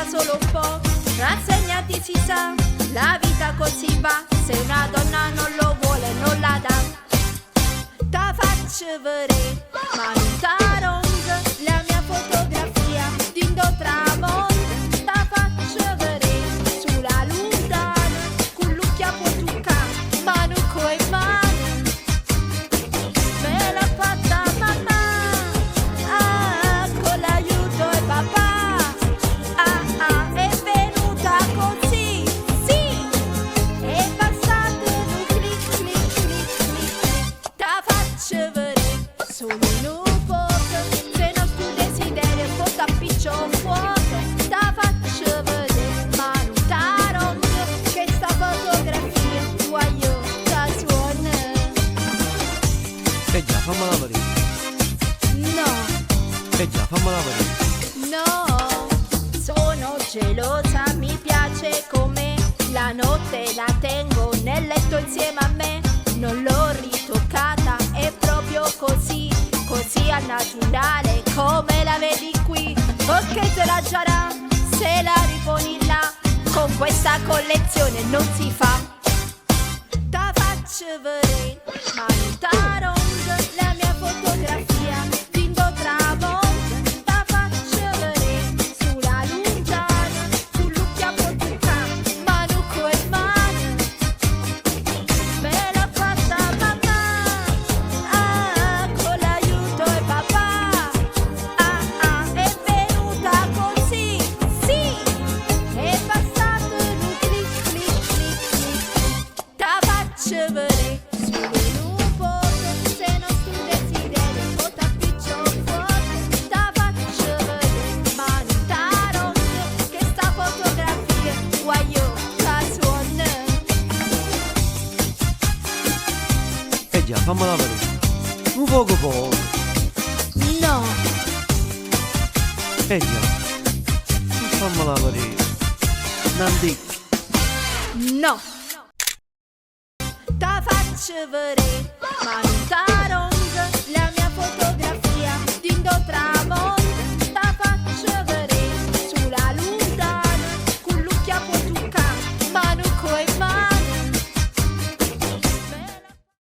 solo un po', rassegnati si sa, la vita così va, se una donna non lo vuole non la dà. Ta faccio vedere, ma non t'arrong, la mia fotografia, dindo tramonto, ta faccio vedere, sulla luna, con l'ucchia può toccare, mano coi mani, me l'ha fatta mamma, con l'aiuto e papà, è venuta così, sì, è passato un clic, clic, clic, clic, ta faccio vedere, solo in un poco, se non tu desideri un po' t'appiccio fuoco, ta faccio vedere, ma non t'arrong, che sta fotografia, guaio, ta suona. Già, fammela vedere. No, Già, fammela vedere. no, sono gelosa, mi piace come la notte la tengo nel letto insieme a me, non l'ho ritoccata, è proprio così, così al naturale, come la vedi qui, perché te la giarà, se la riponi là, con questa collezione non si fa. Ta faccio vedere, ma non t'arrong, la mia fotografia, dindo tramonto, ta faccio vedere, sulla luna, sull'ucchia può toccare, mano coi mani, me l'ha fatta mamma, con l'aiuto e papà, è venuta così, sì, è passato in un clic, clic, clic, clic, ta faccio vedere, solo in un poco, se non tu desideri un po' t'appiccio fuoco, ta faccio vedere, ma non t'arrong, che sta fotografia, guaio, ta suona. Già, fammela vedere. Un poco poco. No, Già, fammela vedere. Non dico. no, ta faccio vedere, ma non t'arrong.